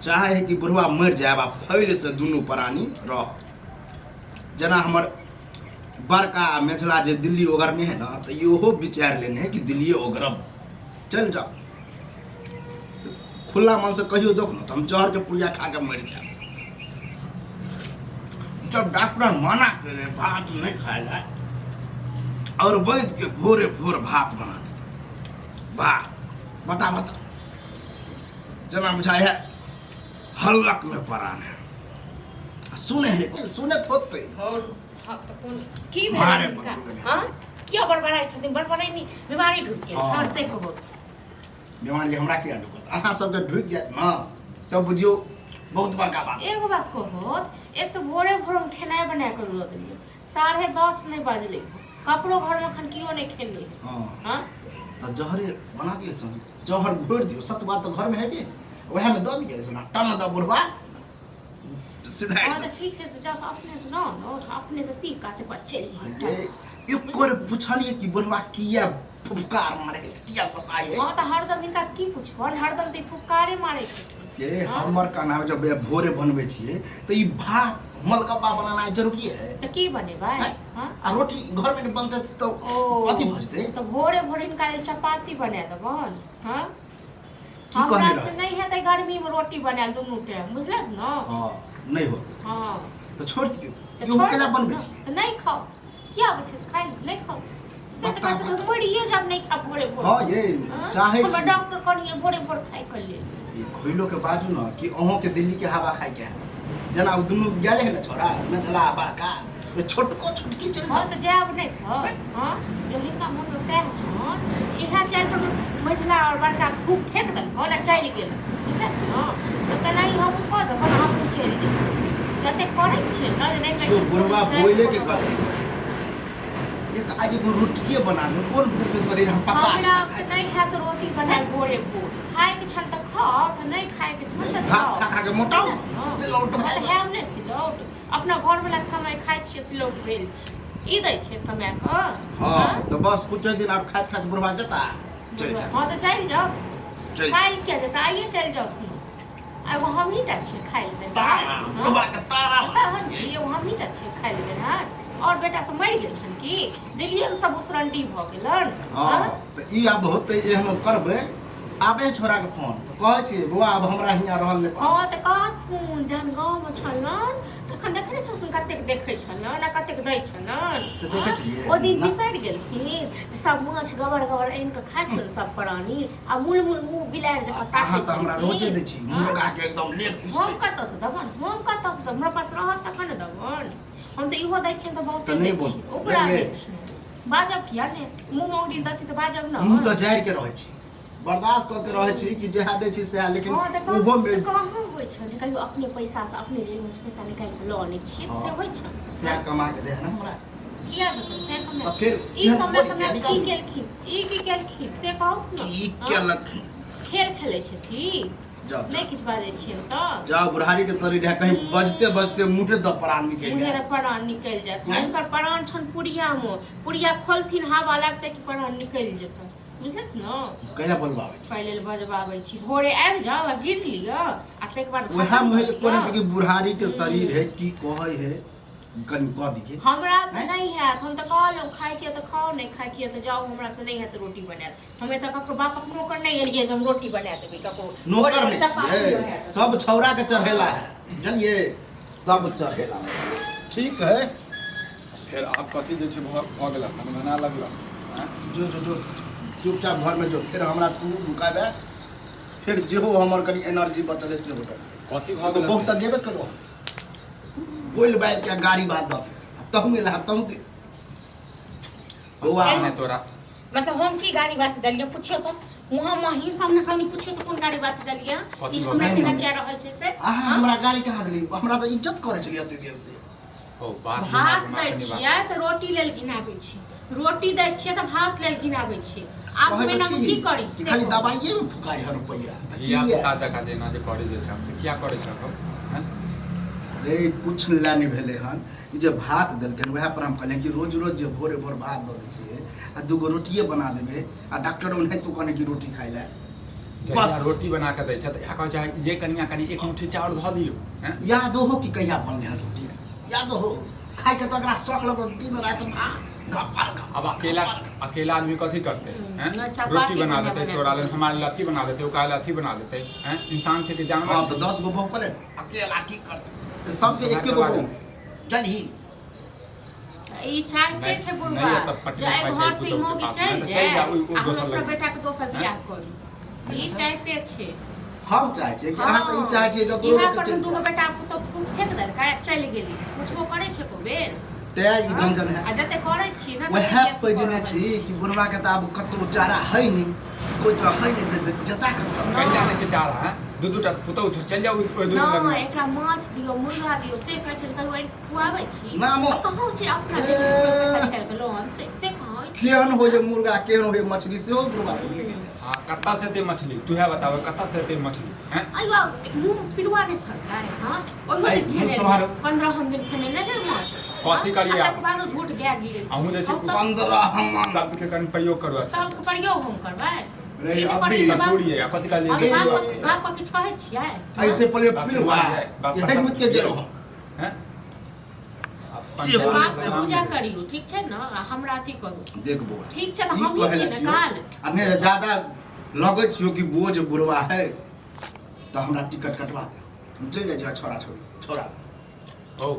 चाहे कि बुढ़वा मर जाए आ फैल से दुनू प्राणी रह। जना हमर बड़का मेछला जे दिल्ली ओगरने है ना, तो इहो विचार लेने है कि दिल्ली ओगरब, चल जाओ खुला मन से कहियो दो ना तो हम जहर के पुड़िया खा के मर जाए। जब डॉक्टर मना करे भात नहीं खाएगा और वैद्य के भोरे भोर भात बना देते, भात बता बता जना बुझाए है हल्लक में परान है। सुने है सुने होते की भेल हां क्या बड़बड़ाई छथिन, बड़बड़ाई नहीं बीमारी ढुक के छाड़ से कहत बीमारी हमरा के ढुकत, अहाँ सबके ढुक जात ना तब बुझियो बहुत बड़का बात। एगो बात कहत, एक तो भोरे भोर हम खेनाइ बना के रख दिलिए, 10:30 नहीं बजले, ककरो घर में खन कियो नहीं खेले। हां तो जहरे बना दिए सन, जहर घोर दियो, सत बात तो घर में है के वह में दो दिए सन, टम द बुढ़वा सीधा। हां तो ठीक से तो जाओ तो अपने से ना तो अपने से पी काते पर चल जी। एक कोर पूछलिए कि बुढ़वा किया फुफकार मारे किया पसाई है। हां तो हरदम इनका से की पूछबन, हरदम तो फुफकारे मारे छै के हमर का नाम जब भोरे बनबे छिए तो ई भात मलकबा बनाना जरूरी है। तो की बने भाई? हां आ रोटी घर में बनते तो अथी भजते तो भोरे भोरे इनका चपाती बना देबन। हां की कहले हमरा तो नहीं है तो गर्मी में रोटी बना दोनों टाइम, बुझलत ना? हां नहीं हो हां तो छोड़ दियो, तो यो छोड़ केला दो बनबे ना, छिए तो नहीं खाओ क्या बचे खाई नहीं खाओ से तो बता, कहते तो मरिए जब नहीं खा भोरे भोरे। हां ये चाहे हम छी डॉक्टर कहनिए भोरे भोर खाई कर ले ये खोइलो के बाजू ना कि अहों के दिल्ली के हवा खाई के है जना दुनु गेले है ना छोरा न चला बड़का ये छोटको छुटकी चल हां तो जाब नहीं था। हां जो हिनका मन में सह छन इहा चार पर मझला और बड़का खूब फेंक दन होला चल गेल, बुझत ना? तो तना ही हम को दो हम चल जे जते करे छे ना नहीं कहै जो बुढ़वा बोले के गलती ये तो आज एगो रोटिए बना दो कौन के शरीर हम 50 हमरा के नहीं है तो रोटी बना भोरे भोर खाए के छन त खाओ तो नहीं खाए के छन त खाओ खा के मोटाओ सिलौट है भाई हम ने सिलौट अपना घर वाला कमाई खाइ छिए सिलौट भेल छी ई दै छै कमा के। हां तो बस कुछ दिन और खात खात बुढ़वा जता चल जा। हां तो चल जाओ चल खाइल क्या जता आइए चल जाओ आ वो हम ही टा छिए खाइ ले तारा बुढ़वा के तारा ये हम ही टा छिए खाइ ले ना। और बेटा से मर गेल छन की दिल्ली में सब उसरंडी भ गेलन। हां तो ई अब होते एहन करबे आबे छोरा के फोन तो कहै छी बुआ अब हमरा हिया रहल ने। हां तो कहत सुन जन गांव में छलन तखन देखै छथुन कतेक देखै छलन आ कतेक दै छलन से देखै छियै ओ दिन बिसरि गेलखिन जे सब माछ गबर गबर आनि के खाइ छलन सब प्राणी आ मूल मूल मुंह बिलाड़ जका ताकै अहाँ तो हमरा रोजे दै छी मुर्गा के एकदम लेग पीस हम कतऽ से दबन हम कतऽ से हमरा पास रहत तखन ने दबन हम तो इहो दै छियै तो बहुत तो नहीं बोल ओकरा दै छियै बाजब किया ने मुंह में उड़ी दती तो बाजब ना मुंह तो जारि के रहै छी बर्दाश्त क के रहै छी कि जेहा दै छी से लेकिन ओहो में कहाँ होइ छ जे कहियो अपने पैसा से अपने जेब से पैसा निकाल के ल लै छियै से होइ छ से कमा के दे ना हमरा किया देतै से कमा तो फिर ई कमा की केलखिन ई की केलखिन से कहू ना ई केलक खेल खेलै छथि जाओ नहीं किछ बाजै छियै त जाओ बुढ़ारी के शरीर है कहीं बजते बजते मुंहे द प्राण निकल मुझे गया तो प्राण निकल जात हुनकर प्राण छन पुड़िया में पुड़िया खोलथिन हवा लागतै कि प्राण निकल जेतै बुझलक न। कहिया बोलबाबै छी पहिले बजबाबै छी भोरे आबि जाओ आ गिर लिअ आ तैके बाद वह मुहे कोने कि बुढ़ारी के शरीर है की कहै है कनि कह दीजिए हमरा तो नहीं है हम तो कहलहुँ खाए के तो खाओ नहीं खाए के तो जाओ हमरा तो नहीं है तो रोटी बना हमें तो ककरो बापक नौकर नहीं एलिए जे हम रोटी बना देबै ककरो नौकर नहीं छियै सब छौरा के चढ़ेला है जानिए सब चढ़ेला ठीक है। फिर आप कथी जे छै भ गेल ना लगल जो जो जो चुपचाप घर में जो फिर हमरा तू रुकाबे फिर जेहो हमर कनी एनर्जी बचले से होता कथी भ तो गेल बहुत देबे करो बोल बाइल के गाड़ी बात द तहु में ला तहु दे हुआ ने तोरा मतलब हम की गाड़ी बात दलिया पूछियो तो वहां वही सामने सामने पूछियो तो कौन गाड़ी बात दलिया ई हमरा के नचा रहल छै से आहा हमरा गाड़ी कहाँ देली हमरा तो इज्जत करे छलिए एते देर से ओ बात भात दै छियै तो रोटी लेल घिनाबै छी रोटी दै छियै तो भात लेल घिनाबै छी आप में हम की करी कि खाली दवाइए में फुकाई हर रुपया या बता दका जेना जे करे जे छै से क्या करे छै हैं रे कुछ लाने भेले हन जे भात देलकन वह पर हम कहले कि रोज रोज जे भोरे भोर भात द दै छियै आ दूगो रोटिए बना देबे आ डॉक्टर उन्हें तो कहने की रोटी खाइ ले जहिया बस। रोटी बना के दै छै तऽ इएह कहै छै ये कनिया कनी एक मुट्ठी चाउर धऽ दियौ हैं याद हो कि कहिया बनले हन रोटी याद हो खाइ के तो एकरा शौक लगो दिन रात भात अब अकेला आदमी कथी करते हैं ना चपाती रोटी बना बना देते बना तोरा के। लेल हमारे लिए अथी बना देते ओकरा लेल अथी बना देते हैं इंसान छै कि जानवर हाँ छै। तो 10 गो बहू करे अकेला की करते सबके एक गो बहू चल ही ई चाहते छै बुढ़वा नहीं, तब पटना जे पैसा घर से पुतौह के मोगी पास चल में तो जाए चल जाओ, आ हम दोसर अपना लड़की। बेटा के दोसर बियाह करी ई चाहते छै। हम चाहे छियै कि अहाँ तऽ ई चाहे छियै कि इहा ककरो पर के दूगो बेटा पुतौ तू फेंक दे काहे चल गेली कुछो करे छै को बेर तै ई गंजन है आ जते करे छी ना वह पैजने छी कि बुढ़वा के तऽ आब कतौ चारा है नहीं कोई तो है नहीं जता खत्म कहिया नहि छै चारा हैं दू टा पुतौह छै चल जाओ ओइ दू ना लग में एकरा माछ दियो मुर्गा दियो से कहै छै कहियो खुआबै छी ना मो कहाँ छै अपना जे पैसा निकाल के लोन से कहाँ केहन हो जे मुर्गा केहन हो जे मछली सेहो बुढ़वा भूल गेलै हां कत्ता से ते मछली तू है बताओ कत्ता से ते मछली हैं अयो मुंह पिलुआ नहीं फरता है हां ओहो आई, दिन मुँह सम्हारो। 15 हम दिन खेने नहीं रे माछ कथी करिए आप? तक बाद झूठ गया गिरे अहूँ जे छै 15 हम शब्द के कन प्रयोग करू सब के प्रयोग हम करबै रे, किछु अभी करै से बाप ससुरिए आ कथी अभी कहलिए बाप को किछु कहै छियै ऐसे पहले बाप पिलवा बाप यही मुझ के गेलो हैं जे बोले बाप के पूजा करियो ठीक छै ना आ हमरा अथी करू देखबो ठीक छै तऽ हम ही छी ने काल आ नहीं ज्यादा लगे छियो कि बोझ बुढ़वा है तो हमरा टिकट कटवा दे हम चल जाए छोरा छोरी छोरा ओ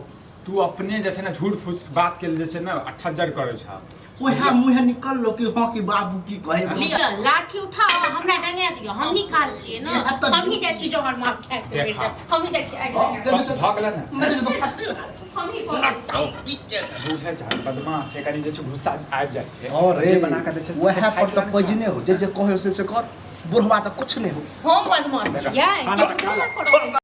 तू अपने जे छै ना झूठ फूस बात के जे छै ना अठज्जर करे छ ओहा मुंह निकल लो कि हां कि बाबू की कहे लिया लाठी उठाओ हमरा डंगा दियो हम ही काल छियै ना ये तो- हम ही जाइ छी जोहर मार खाए के बेटा देखा। हम ही जाइ छी आगे चल, चल। भऽ गेलै ना मेरे तो फंस गया हम ही करै छी बुझै छ बदमाश छै कनी जे छै गुस्सा आबि जाइ छै और रे जे बना के दै छै से वह खाइ पर तो के पजने हो जे कहे से कर बुढ़वा तो कुछ नहीं हो हम बदमाश छियै खाना तऽ खा ले। करो